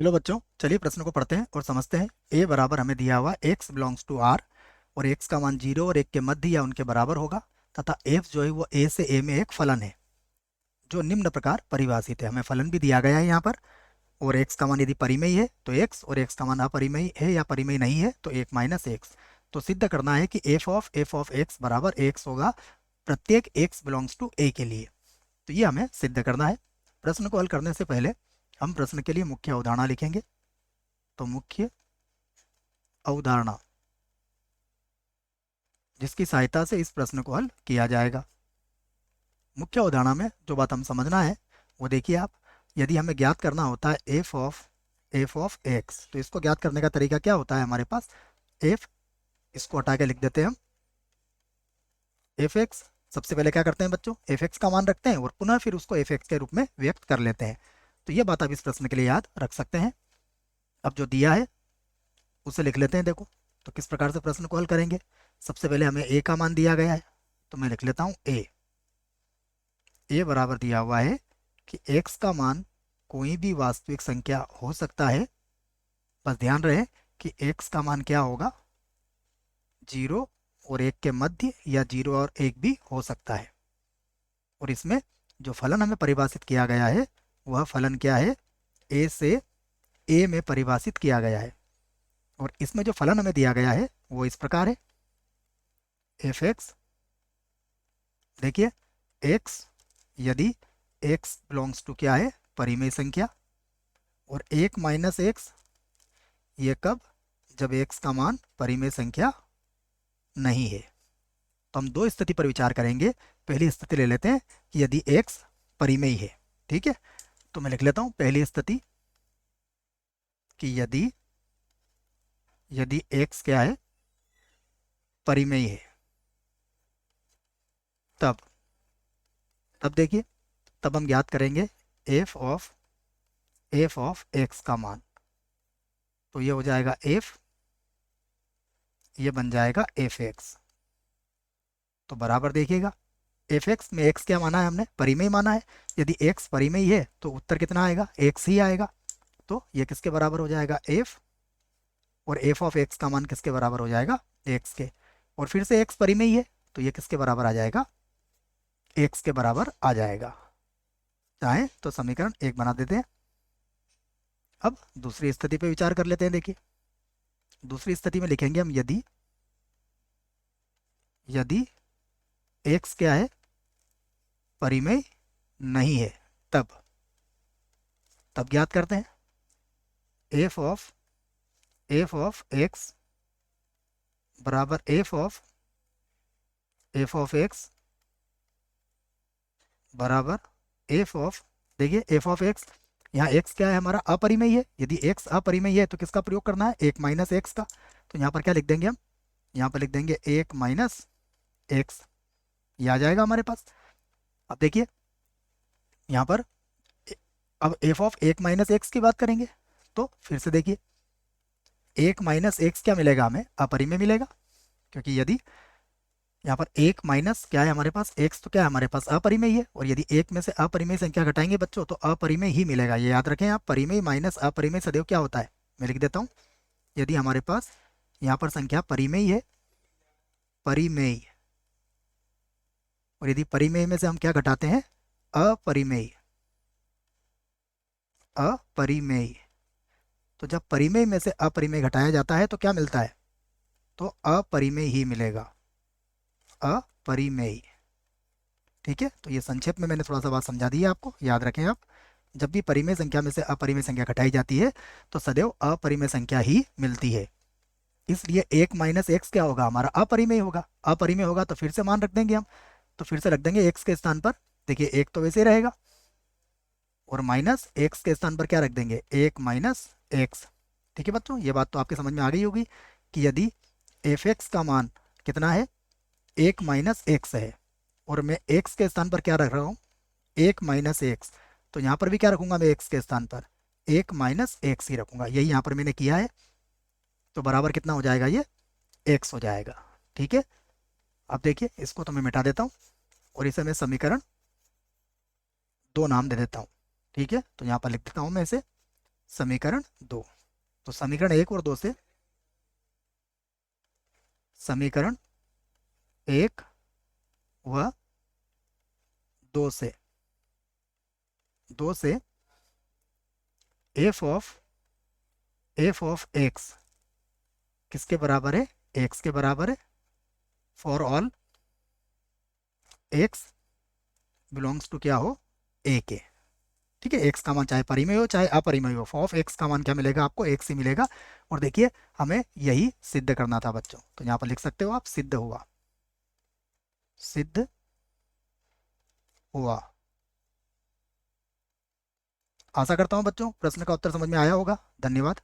चलो बच्चों, चलिए प्रश्न को पढ़ते हैं और समझते हैं। ए बराबर हमें दिया हुआ x बिलोंग्स टू आर और x का मान 0 और 1 के मध्य या उनके बराबर होगा तथा f जो है वो a से a में एक फलन है जो निम्न प्रकार परिभाषित है। हमें फलन भी दिया गया है यहाँ पर। और x का मान यदि परिमेय है तो x, और x का मान अपरिमेय है या परिमेय नहीं है तो 1 माइनस एक्स। तो सिद्ध करना है कि f ऑफ x बराबर x होगा प्रत्येक x बिलोंग्स टू a के लिए। तो ये हमें सिद्ध करना है। प्रश्न को हल करने से पहले हम प्रश्न के लिए मुख्य अवधारणा लिखेंगे। तो मुख्य अवधारणा जिसकी सहायता से इस प्रश्न को हल किया जाएगा। मुख्य अवधारणा में जो बात हम समझना है वो देखिए आप। यदि हमें ज्ञात करना होता है एफ ऑफ एक्स, तो इसको ज्ञात करने का तरीका क्या होता है हमारे पास। एफ, इसको हटा के लिख देते हैं हम एफ एक्स। सबसे पहले क्या करते हैं बच्चों, एफ एक्स का मान रखते हैं और पुनः फिर उसको एफ एक्स के रूप में व्यक्त कर लेते हैं। तो ये बात आप इस प्रश्न के लिए याद रख सकते हैं। अब जो दिया है उसे लिख लेते हैं। देखो तो किस प्रकार से प्रश्न को हल करेंगे। सबसे पहले हमें ए का मान दिया गया है, तो मैं लिख लेता हूँ ए बराबर दिया हुआ है कि x का मान कोई भी वास्तविक संख्या हो सकता है। बस ध्यान रहे कि x का मान क्या होगा, 0 और 1 के मध्य या 0 और 1 भी हो सकता है। और इसमें जो फलन हमें परिभाषित किया गया है वह फलन क्या है, a से a में परिभाषित किया गया है। और इसमें जो फलन हमें दिया गया है वो इस प्रकार है, एफ एक्स। देखिए x यदि x बिलोंग्स टू क्या है, परिमेय संख्या, और 1 माइनस एक्स ये कब, जब x का मान परिमेय संख्या नहीं है। तो हम दो स्थिति पर विचार करेंगे। पहली स्थिति ले लेते हैं कि यदि x परिमेय है। ठीक है, तो मैं लिख लेता हूं पहली स्थिति कि यदि यदि x क्या है, परिमेय है। तब तब देखिए, तब हम ज्ञात करेंगे एफ ऑफ एक्स का मान। तो ये हो जाएगा एफ, ये बन जाएगा एफ एक्स। तो बराबर देखिएगा, एफ एक्स में एक्स क्या माना है हमने, परिमेय माना है। यदि एक्स परिमेय है तो उत्तर कितना आएगा, एक्स ही आएगा। तो ये किसके बराबर हो जाएगा, एफ, और एफ ऑफ एक्स का मान किसके बराबर हो जाएगा, एक्स के। और फिर से एक्स परिमेय है तो ये किसके बराबर आ जाएगा, एक्स के बराबर आ जाएगा। चाहे तो समीकरण एक बना देते हैं। अब दूसरी स्थिति पे विचार कर लेते हैं। देखिए दूसरी स्थिति में लिखेंगे हम यदि यदि एक्स क्या है, परिमेय नहीं है। तब तब ज्ञात करते हैं एफ ऑफ एक्स बराबर एफ ऑफ एक्स बराबर एफ ऑफ, देखिए एफ ऑफ एक्स, यहाँ एक्स क्या है हमारा, अपरिमेय है। यदि एक्स अपरिमेय है तो किसका प्रयोग करना है, 1 माइनस एक्स का। तो यहाँ पर क्या लिख देंगे हम, यहाँ पर लिख देंगे 1 माइनस एक्स, ये आ जाएगा हमारे पास। अब देखिए यहाँ पर अब एफ ऑफ 1 माइनस एक्स की बात करेंगे तो फिर से देखिए 1 माइनस एक्स क्या मिलेगा हमें, अपरिमेय मिलेगा। क्योंकि यदि यहाँ पर 1 माइनस क्या है हमारे पास, एक्स तो क्या है हमारे पास, अपरिमेय है। और यदि एक में से अपरिमेय संख्या घटाएंगे बच्चों तो अपरिमेय ही मिलेगा। ये याद रखें आप, परिमेय माइनस अपरिमेय सदैव क्या होता है। मैं लिख देता हूँ, यदि हमारे पास यहाँ पर संख्या परिमेय है, परिमेय, और यदि परिमेय में से हम क्या घटाते हैं, अपरिमेय, अपरिमेय, तो जब परिमेय में से अपरिमेय घटाया जाता है तो क्या मिलता है, तो अपरिमेय ही मिलेगा, अपरिमेय। ठीक है, तो ये संक्षेप में मैंने थोड़ा सा बात समझा दी है आपको, याद रखें आप। जब भी परिमेय संख्या में से अपरिमेय संख्या घटाई जाती है तो सदैव अपरिमेय संख्या ही मिलती है। इसलिए 1 माइनस एक्स क्या होगा हमारा, अपरिमेय होगा। अपरिमेय होगा तो फिर से मान रख देंगे हम, तो फिर से रख देंगे एक्स के स्थान पर। देखिए एक तो वैसे रहेगा, और माइनस एक्स के स्थान पर क्या रख देंगे, 1 माइनस एक्स। ठीक है बच्चों, ये बात तो आपके समझ में आ गई होगी कि यदि एफ एक्स का मान कितना है, 1 माइनस एक्स है, और मैं एक्स के स्थान पर क्या रख रहा हूँ, 1 माइनस एक्स, तो यहाँ पर भी क्या रखूंगा मैं, एक्स के स्थान पर 1 माइनस एक्स ही रखूंगा। यही यहाँ पर मैंने किया है। तो बराबर कितना हो जाएगा, ये एक्स हो जाएगा। ठीक है, अब देखिए इसको तो मैं मिटा देता हूँ और इसे मैं समीकरण 2 नाम दे देता हूँ। ठीक है, तो यहाँ पर लिख देता हूँ मैं इसे समीकरण 2। तो समीकरण 1 और 2 से, समीकरण 1 व 2 से, 2 से एफ ऑफ एक्स किसके बराबर है, एक्स के बराबर है, for all x belongs to क्या हो, ए के। ठीक है, एक्स का मान चाहे परिमेय हो चाहे अपरिमेय हो, ऑफ एक्स का मान क्या मिलेगा आपको, एक्स ही मिलेगा। और देखिए हमें यही सिद्ध करना था बच्चों, तो यहाँ पर लिख सकते हो आप सिद्ध हुआ, सिद्ध हुआ। आशा करता हूँ बच्चों प्रश्न का उत्तर समझ में आया होगा। धन्यवाद।